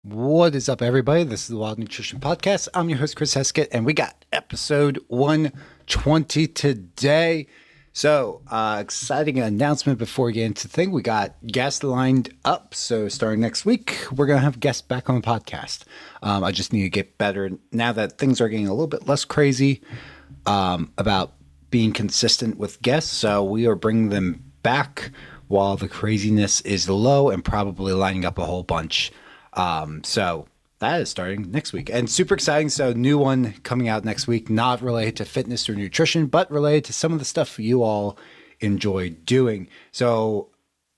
What is up, everybody? This is the Wild Nutrition Podcast. I'm your host, Chris Heskett, and we got episode 120 today. So, exciting announcement before we get into the thing. We got guests lined up. So, starting next week, we're going to have guests back on the podcast. I just need to get better now that things are getting a little bit less crazy about being consistent with guests. So, we are bringing them back while the craziness is low and probably lining up a whole bunch. So that is starting next week and super exciting. So new one coming out next week, not related to fitness or nutrition, but related to some of the stuff you all enjoy doing. So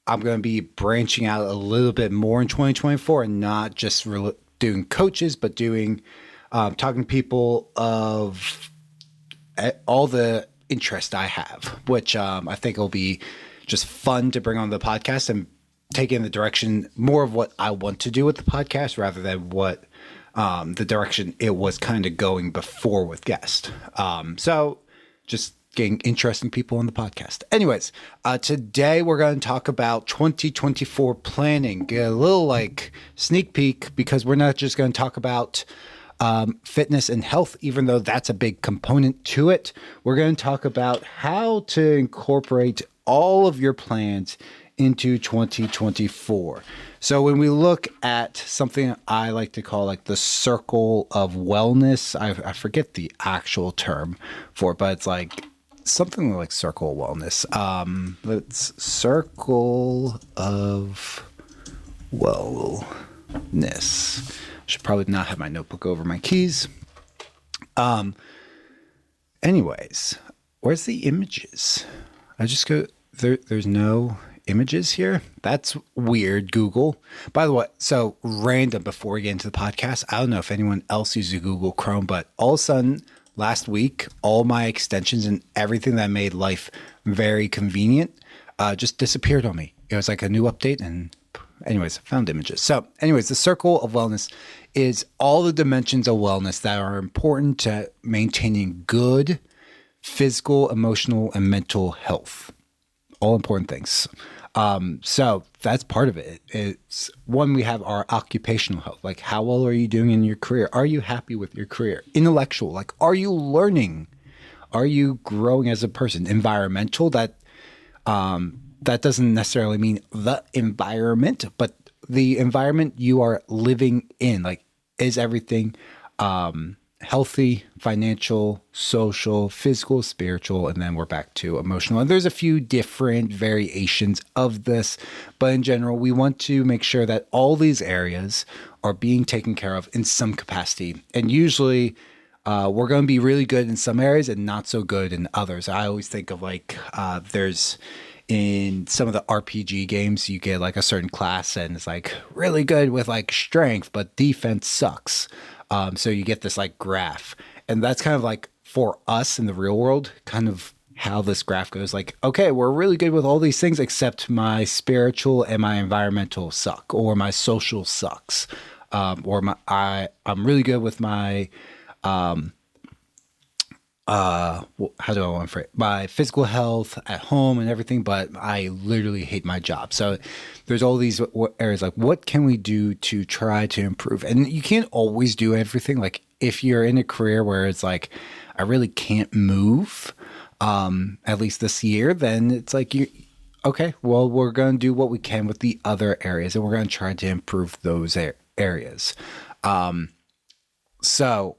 I'm going to be branching out a little bit more in 2024 and not just doing coaches, but doing, talking to people of all the interest I have, which, I think will be just fun to bring on the podcast and take in the direction more of what I want to do with the podcast rather than what the direction it was kind of going before with guests. So just getting interesting people on the podcast. Anyways, today we're going to talk about 2024 planning. Get a little like sneak peek because we're not just going to talk about fitness and health, even though that's a big component to it. We're going to talk about how to incorporate all of your plans into 2024. So when we look at something I like to call like the circle of wellness, I forget the actual term for it, but it's like something like circle of wellness. Let's circle of wellness. I should probably not have my notebook over my keys. Anyways, where's the images? I just go there. There's no images here. That's weird, Google. By the way, so random before we get into the podcast, I don't know if anyone else uses Google Chrome, but all of a sudden last week, all my extensions and everything that made life very convenient just disappeared on me. It was like a new update and anyways, I found images. So anyways, the circle of wellness is all the dimensions of wellness that are important to maintaining good physical, emotional, and mental health. All important things. So that's part of it. It's one, we have our occupational health. Like, how well are you doing in your career? Are you happy with your career? Intellectual, like, are you learning? Are you growing as a person? Environmental, that doesn't necessarily mean the environment, but the environment you are living in. Like, is everything healthy, financial, social, physical, spiritual, and then we're back to emotional. And there's a few different variations of this, but in general, we want to make sure that all these areas are being taken care of in some capacity. And usually we're going to be really good in some areas and not so good in others. I always think of like there's in some of the RPG games, you get like a certain class and it's like really good with like strength, but defense sucks. So you get this like graph, and that's kind of like for us in the real world, kind of how this graph goes. Like, okay, we're really good with all these things except my spiritual and my environmental suck, or my social sucks, or I'm really good with my how do I want to phrase it? My physical health at home and everything, but I literally hate my job. So there's all these areas like, what can we do to try to improve? And you can't always do everything. Like if you're in a career where it's like, I really can't move, at least this year, then it's like, okay, well, we're going to do what we can with the other areas and we're going to try to improve those areas. So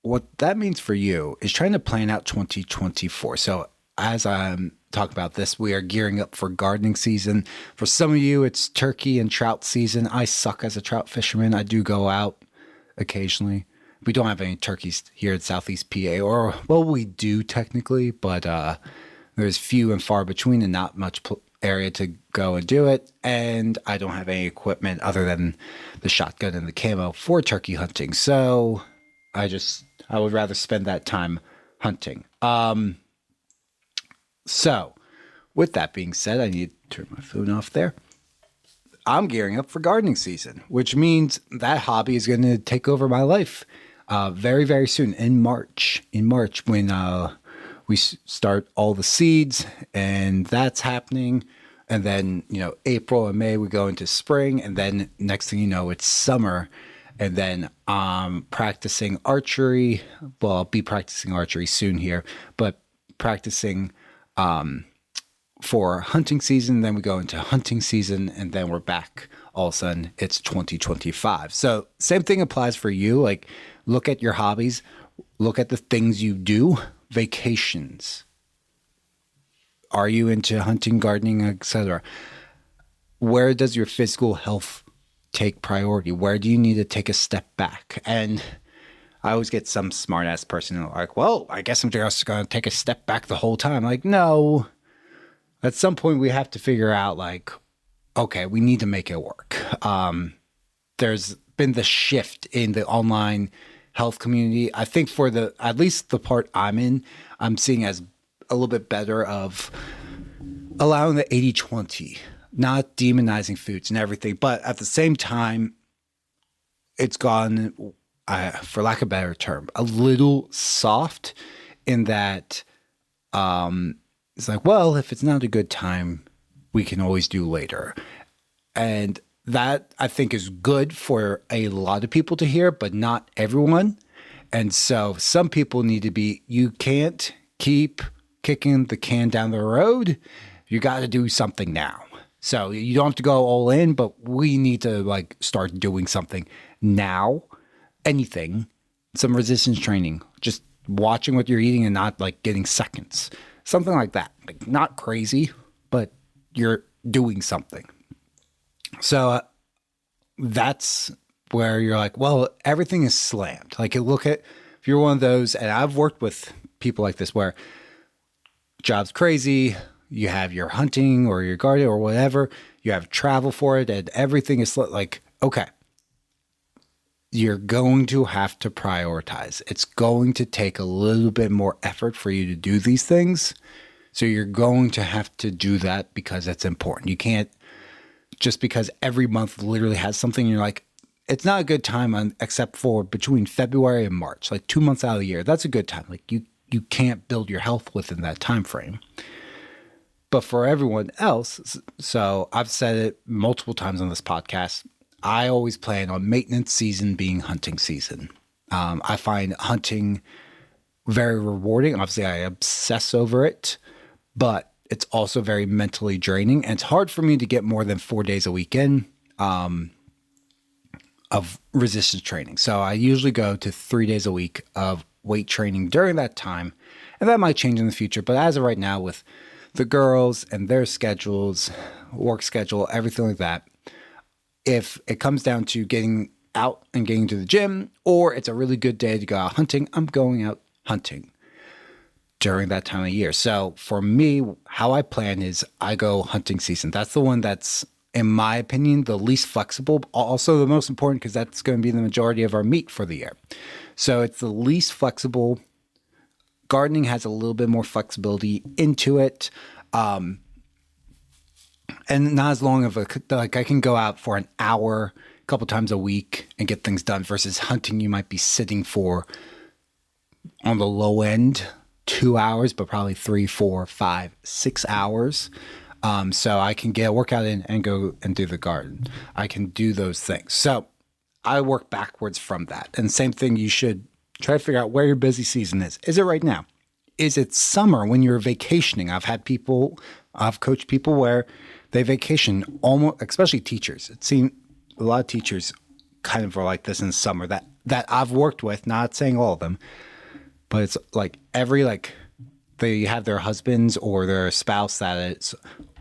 what that means for you is trying to plan out 2024. So as I'm talking about this, we are gearing up for gardening season. For some of you, it's turkey and trout season. I suck as a trout fisherman. I do go out occasionally. We don't have any turkeys here in Southeast PA, or, well, we do technically, but there's few and far between and not much area to go and do it. And I don't have any equipment other than the shotgun and the camo for turkey hunting. So I would rather spend that time hunting. So with that being said, I need to turn my phone off there. I'm gearing up for gardening season, which means that hobby is going to take over my life very, very soon in March. In March, when we start all the seeds, and that's happening. And then, April and May, we go into spring. And then next thing you know, it's summer. And then practicing archery. Well, I'll be practicing archery soon here, but practicing for hunting season. Then we go into hunting season, and then we're back. All of a sudden, it's 2025. So same thing applies for you. Like, look at your hobbies. Look at the things you do. Vacations. Are you into hunting, gardening, etc.? Where does your physical health take priority? Where do you need to take a step back? And I always get some smart ass person like, well, I guess I'm just going to take a step back the whole time. Like, no. At some point, we have to figure out, like, okay, we need to make it work. There's been the shift in the online health community. I think for at least the part I'm in, I'm seeing as a little bit better of allowing the 80-20, not demonizing foods and everything. But at the same time, it's gone, for lack of a better term, a little soft in that it's like, well, if it's not a good time, we can always do later. And that, I think, is good for a lot of people to hear, but not everyone. And so some people need to be, you can't keep kicking the can down the road. You got to do something now. So you don't have to go all in, but we need to like start doing something now. Anything, some resistance training, just watching what you're eating and not like getting seconds, something like that. Like, not crazy, but you're doing something. So that's where you're like, well, everything is slammed. Like, you look at, if you're one of those, and I've worked with people like this where job's crazy, you have your hunting or your garden or whatever, you have travel for it, and everything is like, okay, you're going to have to prioritize. It's going to take a little bit more effort for you to do these things. So you're going to have to do that because it's important. You can't, just because every month literally has something, you're like, it's not a good time except for between February and March, like 2 months out of the year. That's a good time. Like, you can't build your health within that time frame. But for everyone else, so I've said it multiple times on this podcast, I always plan on maintenance season being hunting season. I find hunting very rewarding. Obviously, I obsess over it, but it's also very mentally draining. And it's hard for me to get more than 4 days a week in of resistance training. So I usually go to 3 days a week of weight training during that time. And that might change in the future. But as of right now, with the girls and their schedules, work schedule, everything like that, if it comes down to getting out and getting to the gym, or it's a really good day to go out hunting, I'm going out hunting during that time of year. So for me, how I plan is I go hunting season. That's the one that's, in my opinion, the least flexible, also the most important, because that's going to be the majority of our meat for the year. So it's the least flexible. Gardening has a little bit more flexibility into it. And not as long of like I can go out for an hour a couple times a week and get things done, versus hunting, you might be sitting for, on the low end, 2 hours, but probably 3, 4, 5, 6 hours. So I can get a workout in and go and do the garden. I can do those things. So I work backwards from that. And same thing, you should try to figure out where your busy season is. Is it right now? Is it summer when you're vacationing? I've coached people where they vacation almost, especially teachers. It seems a lot of teachers kind of are like this in summer that I've worked with, not saying all of them, but it's like they have their husbands or their spouse that is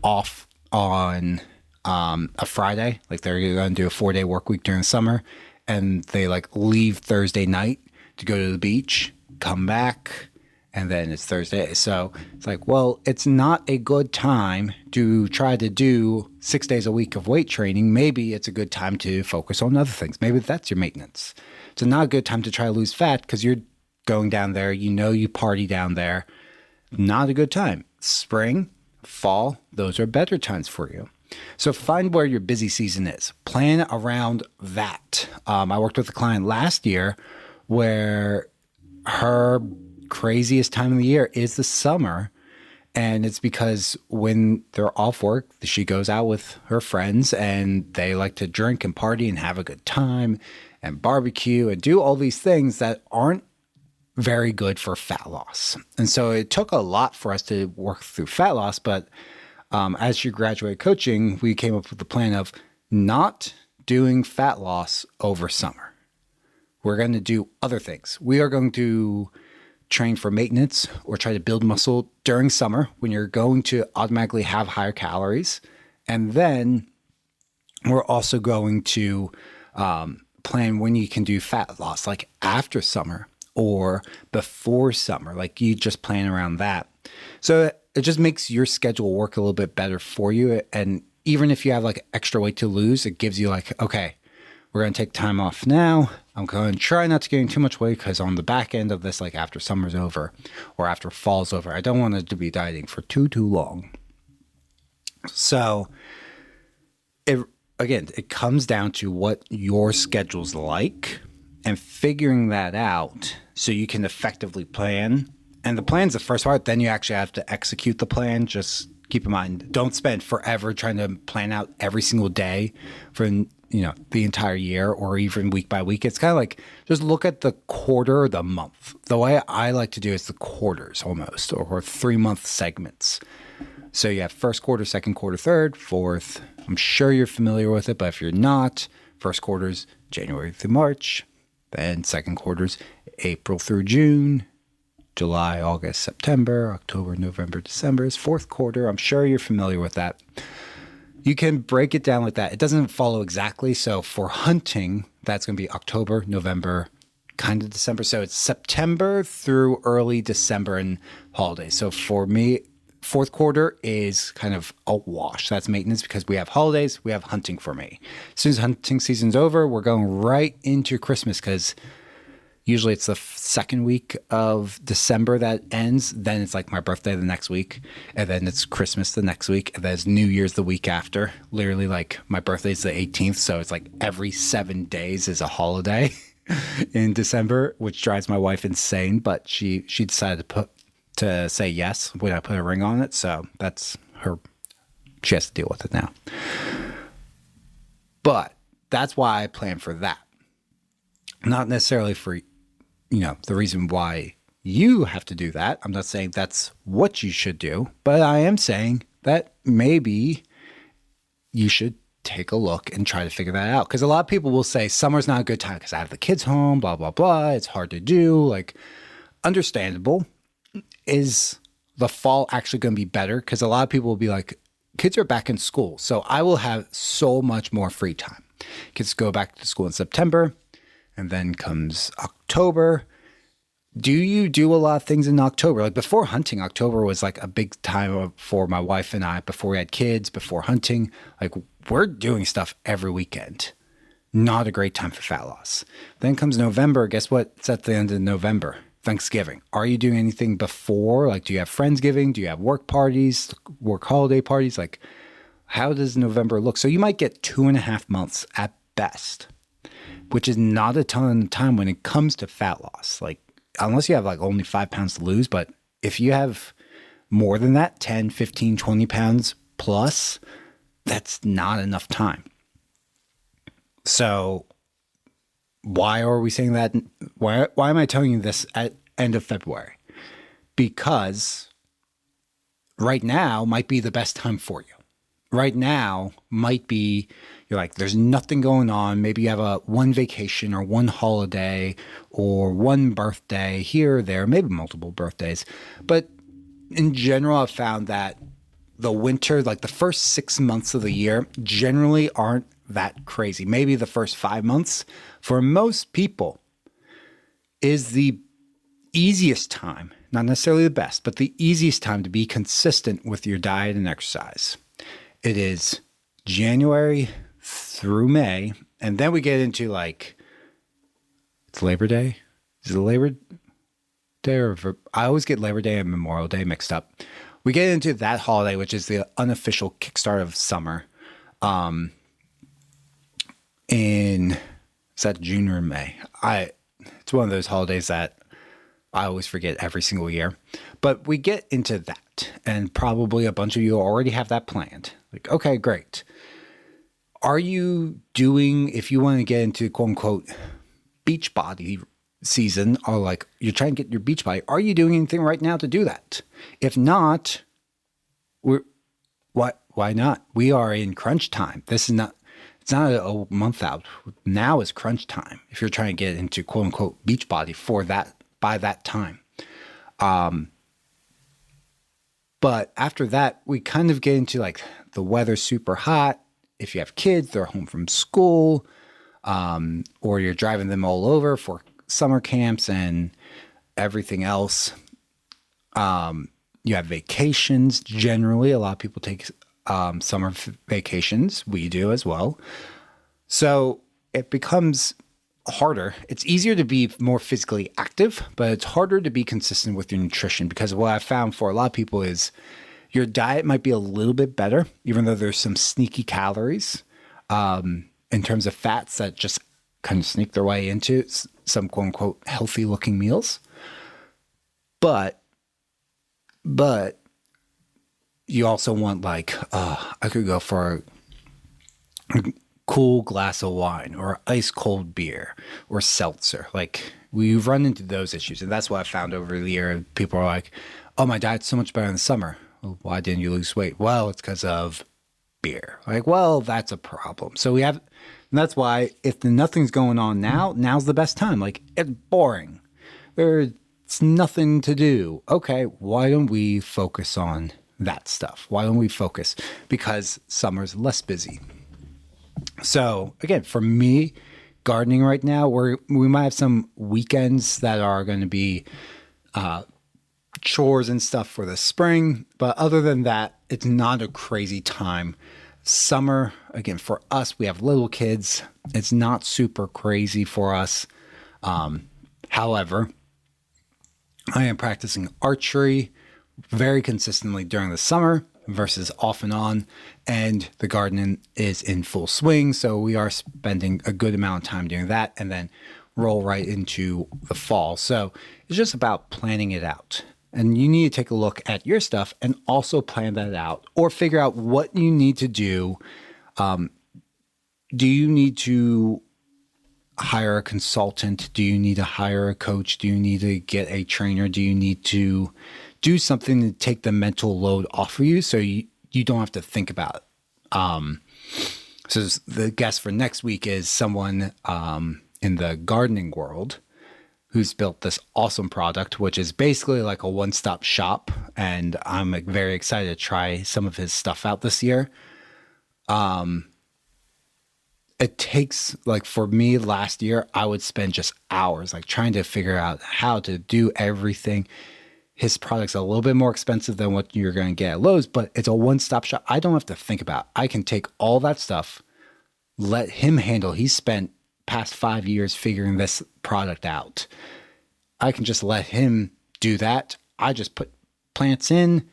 off on a Friday. Like, they're going to do a 4-day work week during the summer, and they like leave Thursday night to go to the beach, come back, and then it's Thursday. So it's like, well, it's not a good time to try to do 6 days a week of weight training. Maybe it's a good time to focus on other things. Maybe that's your maintenance. It's not a good time to try to lose fat because you're going down there. You party down there. Not a good time. Spring, fall, those are better times for you. So find where your busy season is. Plan around that. I worked with a client last year where her craziest time of the year is the summer, And it's because when they're off work, she goes out with her friends and they like to drink and party and have a good time and barbecue and do all these things that aren't very good for fat loss. And so it took a lot for us to work through fat loss. But as she graduated coaching, we came up with the plan of not doing fat loss over summer. We're going to do other things. We are going to train for maintenance or try to build muscle during summer when you're going to automatically have higher calories. And then we're also going to plan when you can do fat loss, like after summer or before summer, like you just plan around that. So it just makes your schedule work a little bit better for you. And even if you have like extra weight to lose, it gives you like, okay, we're going to take time off now. I'm going to try not to gain too much weight because on the back end of this, like after summer's over or after fall's over, I don't want it to be dieting for too long. So it comes down to what your schedule's like and figuring that out so you can effectively plan. And the plan's the first part. Then you actually have to execute the plan. Just keep in mind, don't spend forever trying to plan out every single day for the entire year or even week by week. It's kind of like just look at the quarter or the month. The way I like to do is the quarters almost, or 3-month segments. So you have first quarter, second quarter, third, fourth. I'm sure you're familiar with it, but if you're not, first quarter's January through March, then second quarter's April through June, July, August, September, October, November, December is fourth quarter. I'm sure you're familiar with that. You can break it down like that. It doesn't follow exactly. So for hunting, that's going to be October, November, kind of December. So it's September through early December and holidays. So for me, fourth quarter is kind of a wash. That's maintenance because we have holidays, we have hunting for me. As soon as hunting season's over, we're going right into Christmas because usually it's the second week of December that ends. Then it's like my birthday the next week. And then it's Christmas the next week. And then it's New Year's the week after. Literally like my birthday's the 18th. So it's like every 7 days is a holiday in December, which drives my wife insane. But she decided to say yes when I put a ring on it. So that's her. She has to deal with it now. But that's why I plan for that. Not necessarily for the reason why you have to do that. I'm not saying that's what you should do, but I am saying that maybe you should take a look and try to figure that out. Because a lot of people will say summer's not a good time because I have the kids home, blah, blah, blah. It's hard to do. Like, understandable. Is the fall actually going to be better? Because a lot of people will be like, kids are back in school, so I will have so much more free time. Kids go back to school in September. And then comes October. Do you do a lot of things in October? Like before hunting, October was like a big time for my wife and I before we had kids, before hunting. Like we're doing stuff every weekend. Not a great time for fat loss. Then comes November. Guess what? It's at the end of November. Thanksgiving. Are you doing anything before? Like, do you have Friendsgiving? Do you have work parties, work holiday parties? Like, how does November look? So you might get 2.5 months at best, which is not a ton of time when it comes to fat loss. Like, unless you have like only 5 pounds to lose, but if you have more than that, 10, 15, 20 pounds plus, that's not enough time. So why are we saying that? Why am I telling you this at end of February? Because right now might be the best time for you. Right now might be, you're like, there's nothing going on. Maybe you have one vacation or one holiday or one birthday here or there, maybe multiple birthdays. But in general, I've found that the winter, like the first 6 months of the year, generally aren't that crazy. Maybe the first 5 months for most people is the easiest time, not necessarily the best, but the easiest time to be consistent with your diet and exercise. It is January through May, and then we get into like, it's Labor Day. Is it Labor Day or I always get Labor Day and Memorial Day mixed up. We get into that holiday, which is the unofficial kickstart of summer. Is that June or May? It's one of those holidays that I always forget every single year. But we get into that, and probably a bunch of you already have that planned. Like, okay, great. Are you doing, if you want to get into quote unquote beach body season, or like you're trying to get your beach body, are you doing anything right now to do that? If not, we're why not? We are in crunch time. This is not, it's not a month out. Now is crunch time if you're trying to get into quote unquote beach body for that by that time. But after that, we kind of get into like the weather's super hot. If you have kids, they're home from school, or you're driving them all over for summer camps and everything else. You have vacations. Generally, a lot of people take summer vacations. We do as well. So it becomes harder. It's easier to be more physically active, but it's harder to be consistent with your nutrition, because what I found for a lot of people is your diet might be a little bit better, even though there's some sneaky calories in terms of fats that just kind of sneak their way into some quote unquote healthy looking meals. But you also want like, I could go for a cool glass of wine or ice cold beer or seltzer. Like we've run into those issues. And that's what I found over the year. People are like, oh, my diet's so much better in the summer. Well, why didn't you lose weight? Well, it's because of beer. Like, well, that's a problem. So we have, and that's why if nothing's going on now, now's the best time. Like it's boring. There's nothing to do. Okay, why don't we focus on that stuff? Why don't we focus? Because summer's less busy. So again, for me, gardening right now, we might have some weekends that are going to be chores and stuff for the spring. But other than that, it's not a crazy time. Summer, again, for us, we have little kids. It's not super crazy for us. However, I am practicing archery very consistently during the summer versus off and on, and the garden is in full swing. So we are spending a good amount of time doing that and then roll right into the fall. So it's just about planning it out. And you need to take a look at your stuff and also plan that out or figure out what you need to do. Do you need to hire a consultant? Do you need to hire a coach? Do you need to get a trainer? Do you need to do something to take the mental load off of you so you don't have to think about it? So the guest for next week is someone in the gardening world who's built this awesome product, which is basically like a one-stop shop. And I'm very excited to try some of his stuff out this year. It takes, like for me last year, I would spend just hours like trying to figure out how to do everything. His product's a little bit more expensive than what you're going to get at Lowe's, but it's a one-stop shop. I don't have to think about it. I can take all that stuff, let him handle. He spent past 5 years figuring this product out. I can just let him do that. I just put plants in,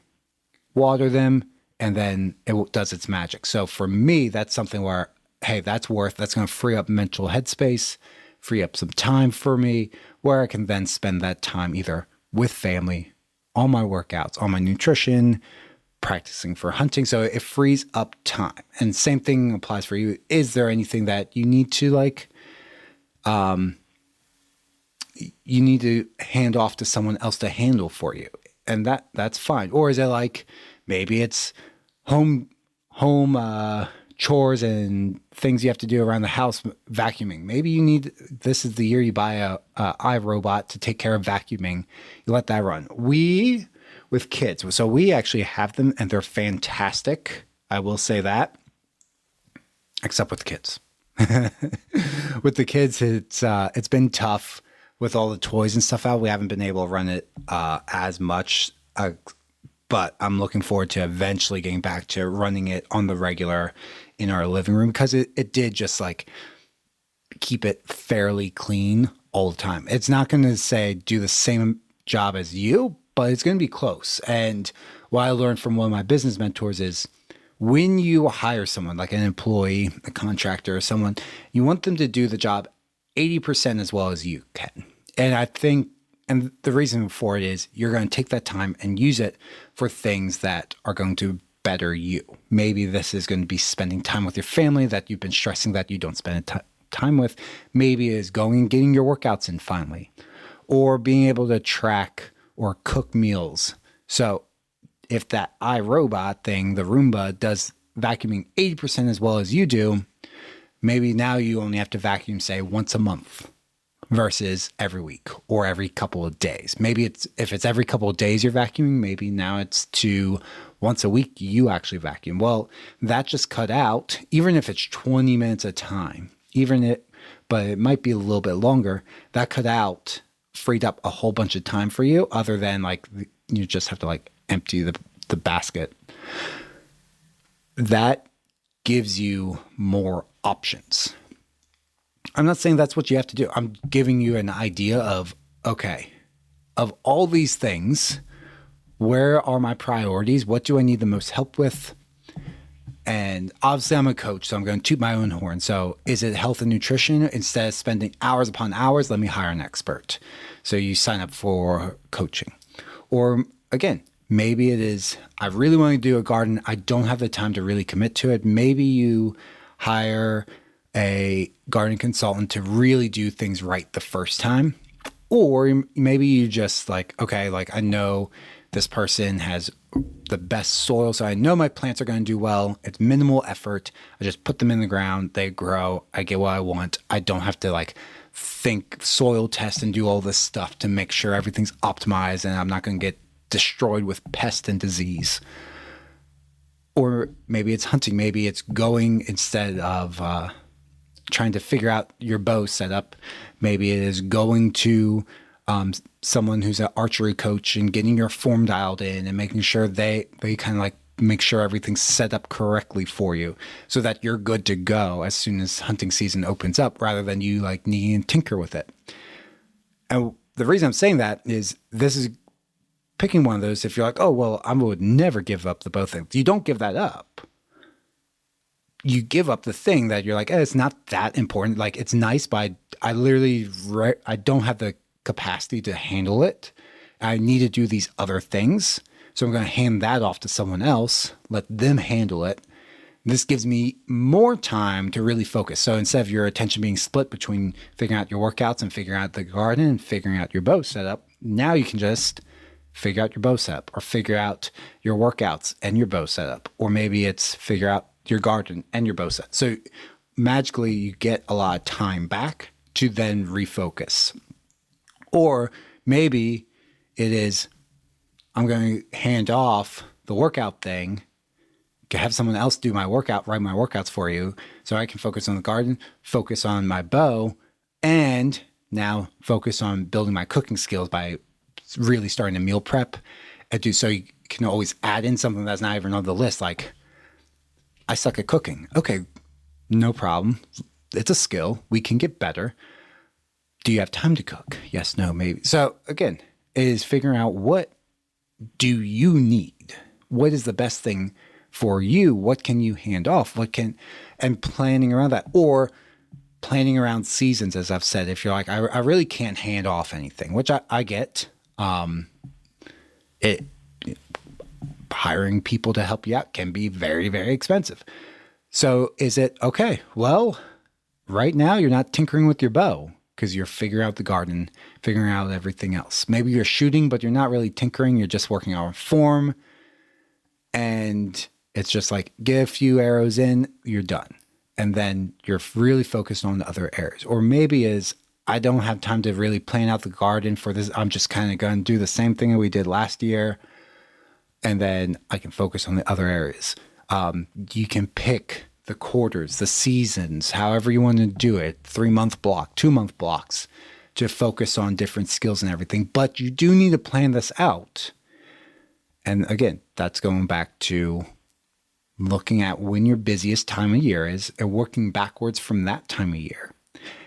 water them, and then it does its magic. So for me, that's something where, hey, that's going to free up mental headspace, free up some time for me where I can then spend that time either with family, on my workouts, on my nutrition, practicing for hunting. So it frees up time. And same thing applies for you. Is there anything that you need to you need to hand off to someone else to handle for you? And that's fine. Or is it like, maybe it's home chores and things you have to do around the house, vacuuming. Maybe this is the year you buy a iRobot to take care of vacuuming. You let that run. With kids, so we actually have them and they're fantastic. I will say that, except with the kids. With the kids, it's been tough with all the toys and stuff out. We haven't been able to run it as much, but I'm looking forward to eventually getting back to running it on the regular in our living room, because it did just like keep it fairly clean all the time. It's not going to say do the same job as you, but it's going to be close. And what I learned from one of my business mentors is when you hire someone like an employee, a contractor, or someone, you want them to do the job 80% as well as you can. And I think And the reason for it is you're going to take that time and use it for things that are going to better you. Maybe this is going to be spending time with your family that you've been stressing that you don't spend time with. Maybe it is going and getting your workouts in finally, or being able to track or cook meals. So if that iRobot thing, the Roomba, does vacuuming 80% as well as you do, maybe now you only have to vacuum, say, once a month versus every week or every couple of days. Maybe if it's every couple of days you're vacuuming, maybe now it's to once a week you actually vacuum. Well, that just cut out, even if it's 20 minutes a time, but it might be a little bit longer, that cut out, freed up a whole bunch of time for you, other than like you just have to like empty the basket. That gives you more options. I'm not saying that's what you have to do. I'm giving you an idea of, okay, of all these things, where are my priorities? What do I need the most help with? And obviously I'm a coach, so I'm going to toot my own horn. So is it health and nutrition? Instead of spending hours upon hours, let me hire an expert. So you sign up for coaching. Or again, maybe it is, I really want to do a garden. I don't have the time to really commit to it. Maybe you hire a garden consultant to really do things right the first time. Or maybe you just like, okay, like I know this person has the best soil, so I know my plants are going to do well. It's minimal effort. I just put them in the ground. They grow. I get what I want. I don't have to like think soil test and do all this stuff to make sure everything's optimized and I'm not going to get destroyed with pest and disease. Or maybe it's hunting. Maybe it's going instead of trying to figure out your bow setup. Maybe it is going to someone who's an archery coach and getting your form dialed in and making sure they kind of like make sure everything's set up correctly for you so that you're good to go as soon as hunting season opens up, rather than you like needing to tinker with it. And the reason I'm saying that is this is picking one of those. If you're like, oh, well, I would never give up the bow thing. You don't give that up. You give up the thing that you're like, it's not that important. Like, it's nice, but I literally, I don't have the capacity to handle it. I need to do these other things. So I'm going to hand that off to someone else, let them handle it. This gives me more time to really focus. So instead of your attention being split between figuring out your workouts and figuring out the garden and figuring out your bow setup, now you can just figure out your bow setup, or figure out your workouts and your bow setup. Or maybe it's figure out your garden and your bow set. So magically you get a lot of time back to then refocus. Or maybe it is, I'm going to hand off the workout thing, to have someone else do my workout, write my workouts for you, so I can focus on the garden, focus on my bow, and now focus on building my cooking skills by really starting to meal prep and do. So you can always add in something that's not even on the list. Like, I suck at cooking. Okay, no problem. It's a skill. We can get better. Do you have time to cook? Yes, no, maybe. So again, it is figuring out, what do you need? What is the best thing for you? What can you hand off? And planning around that, or planning around seasons, as I've said. If you're like, I really can't hand off anything, which I get. Hiring people to help you out can be very, very expensive. So is it, okay, well, right now you're not tinkering with your bow because you're figuring out the garden, figuring out everything else. Maybe you're shooting, but you're not really tinkering. You're just working on form. And it's just like, get a few arrows in, you're done. And then you're really focused on the other areas. Or maybe is, I don't have time to really plan out the garden for this. I'm just kind of going to do the same thing that we did last year. And then I can focus on the other areas. You can pick the quarters, the seasons, however you want to do it, 3-month block, 2-month blocks, to focus on different skills and everything. But you do need to plan this out. And again, that's going back to looking at when your busiest time of year is and working backwards from that time of year.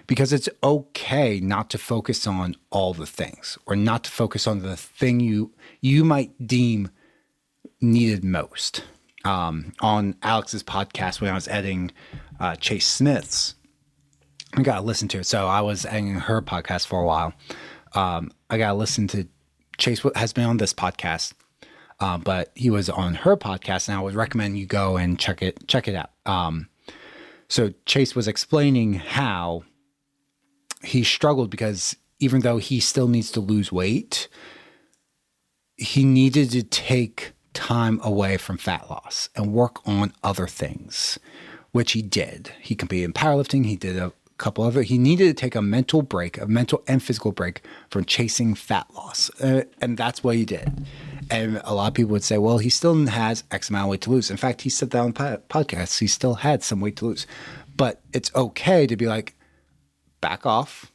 Because it's okay not to focus on all the things, or not to focus on the thing you might deem needed most. On Alex's podcast, when I was editing Chase Smith's, I got to listen to it. So I was editing her podcast for a while. I got to listen to Chase has been on this podcast, but he was on her podcast, and I would recommend you go and check it out. So Chase was explaining how he struggled because even though he still needs to lose weight, he needed to take time away from fat loss and work on other things, which he did. He competed in powerlifting. He did a couple other. He needed to take a mental break, a mental and physical break from chasing fat loss. And that's what he did. And a lot of people would say, well, he still has X amount of weight to lose. In fact, he said that on podcasts. He still had some weight to lose. But it's okay to be like, back off.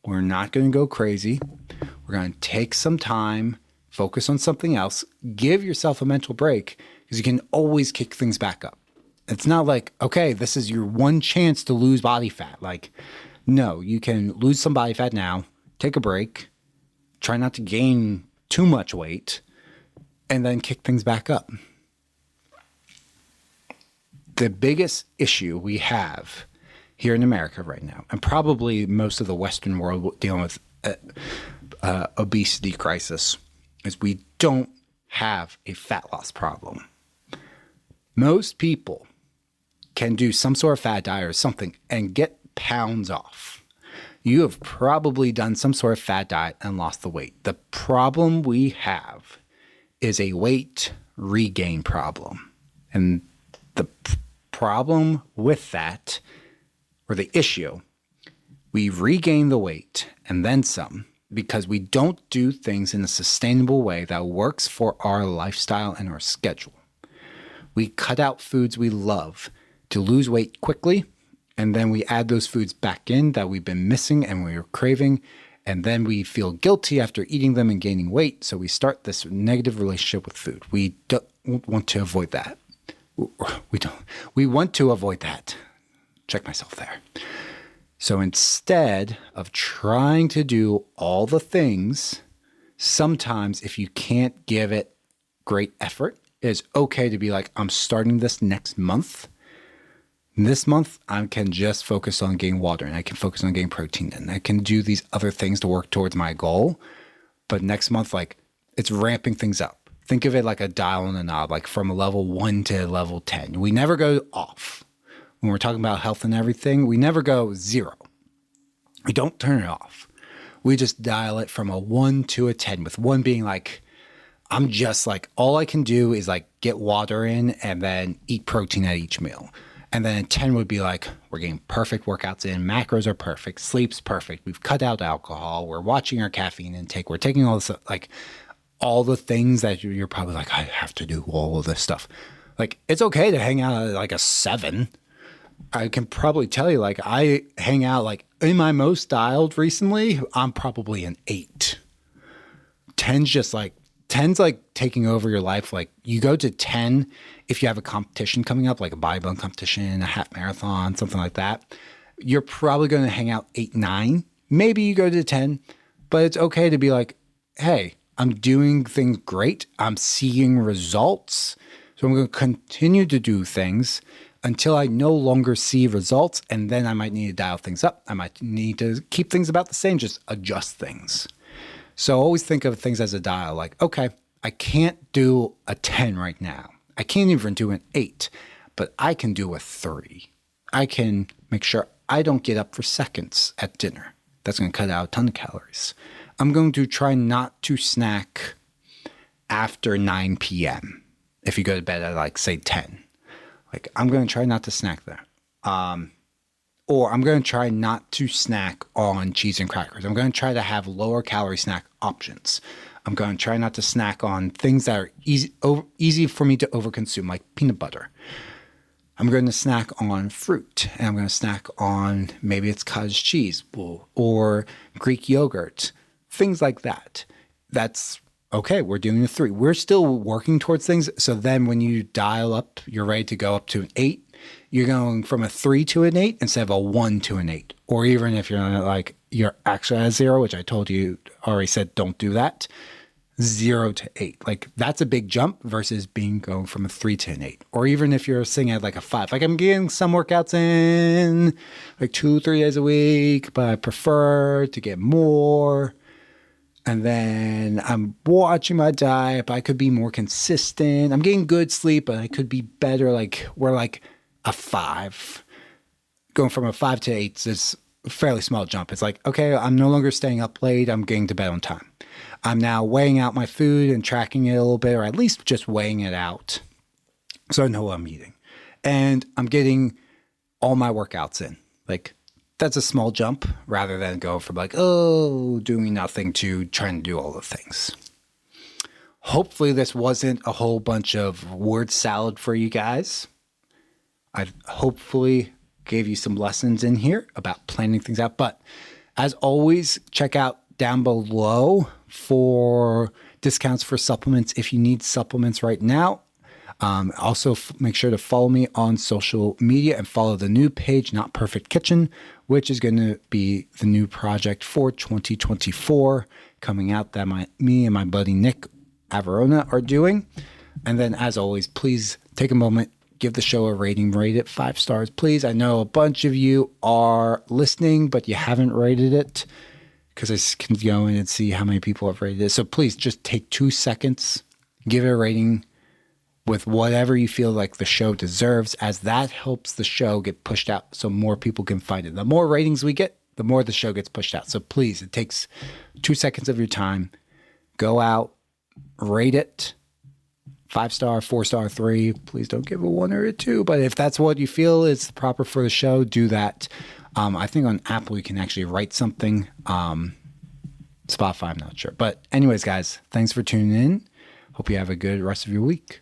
We're not going to go crazy. We're going to take some time, focus on something else, give yourself a mental break, because you can always kick things back up. It's not like, okay, this is your one chance to lose body fat. Like, no, you can lose some body fat now, take a break, try not to gain too much weight, and then kick things back up. The biggest issue we have here in America right now, and probably most of the Western world dealing with obesity crisis, is we don't have a fat loss problem. Most people can do some sort of fat diet or something and get pounds off. You have probably done some sort of fat diet and lost the weight. The problem we have is a weight regain problem. And the problem with that, or the issue, we regain the weight and then some because we don't do things in a sustainable way that works for our lifestyle and our schedule. We cut out foods we love to lose weight quickly, and then we add those foods back in that we've been missing and we're craving, and then we feel guilty after eating them and gaining weight, so we start this negative relationship with food. We don't want to avoid that. We want to avoid that. Check myself there. So instead of trying to do all the things, sometimes if you can't give it great effort, it's okay to be like, I'm starting this next month. This month, I can just focus on getting water, and I can focus on getting protein, and I can do these other things to work towards my goal. But next month, like, it's ramping things up. Think of it like a dial on a knob, like from level 1 to level 10. We never go off. When we're talking about health and everything, we never go 0. We don't turn it off. We just dial it from a 1 to a 10, with 1 being like, I'm just like, all I can do is like get water in and then eat protein at each meal. And then 10 would be like, we're getting perfect workouts in, macros are perfect, sleep's perfect, we've cut out alcohol, we're watching our caffeine intake, we're taking all this, like all the things that you're probably like, I have to do all of this stuff. Like, it's okay to hang out at like a 7. I can probably tell you, like, I hang out like in my most dialed recently, I'm probably an 8. 10's like taking over your life. Like, you go to 10 if you have a competition coming up, like a bodybuilding competition, a half marathon, something like that. You're probably going to hang out 8, 9. Maybe you go to 10, but it's okay to be like, hey, I'm doing things great. I'm seeing results. So I'm going to continue to do things until I no longer see results. And then I might need to dial things up. I might need to keep things about the same, just adjust things. So always think of things as a dial, like, okay, I can't do a 10 right now. I can't even do an 8, but I can do a 3. I can make sure I don't get up for seconds at dinner. That's going to cut out a ton of calories. I'm going to try not to snack after 9 p.m. if you go to bed at like, say, 10. Like, I'm going to try not to snack there. Or I'm going to try not to snack on cheese and crackers. I'm going to try to have lower calorie snack options. I'm going to try not to snack on things that are easy for me to overconsume, like peanut butter. I'm going to snack on fruit, and I'm going to snack on, maybe it's cottage cheese or Greek yogurt, things like that. That's okay. We're doing a 3. We're still working towards things. So then when you dial up, you're ready to go up to an 8. You're going from a 3 to an 8 instead of a 1 to an 8. Or even if you're like, you're actually at 0, which I told you, already said, don't do that. 0 to 8. Like, that's a big jump versus going from a 3 to an 8. Or even if you're sitting at like a 5, like I'm getting some workouts in like 2-3 days a week, but I prefer to get more. And then I'm watching my diet, but I could be more consistent. I'm getting good sleep, but I could be better. Like we're like a 5. Going from a 5 to 8 is a fairly small jump. It's like, okay, I'm no longer staying up late. I'm getting to bed on time. I'm now weighing out my food and tracking it a little bit, or at least just weighing it out so I know what I'm eating. And I'm getting all my workouts in. Like, that's a small jump rather than go from like, oh, doing nothing to trying to do all the things. Hopefully this wasn't a whole bunch of word salad for you guys. I hopefully gave you some lessons in here about planning things out. But as always, check out down below for discounts for supplements if you need supplements right now. Also, make sure to follow me on social media and follow the new page, Not Perfect Kitchen, which is going to be the new project for 2024 coming out that me and my buddy Nick Averona are doing. And then, as always, please take a moment, give the show a rating, rate it 5 stars, please. I know a bunch of you are listening, but you haven't rated it because I can go in and see how many people have rated it. So please just take 2 seconds, give it a rating with whatever you feel like the show deserves, as that helps the show get pushed out so more people can find it. The more ratings we get, the more the show gets pushed out. So please, it takes 2 seconds of your time. Go out, rate it. 5 star, 4 star, 3. Please don't give a 1 or a 2. But if that's what you feel is proper for the show, do that. I think on Apple you can actually write something. Spotify, I'm not sure. But anyways, guys, thanks for tuning in. Hope you have a good rest of your week.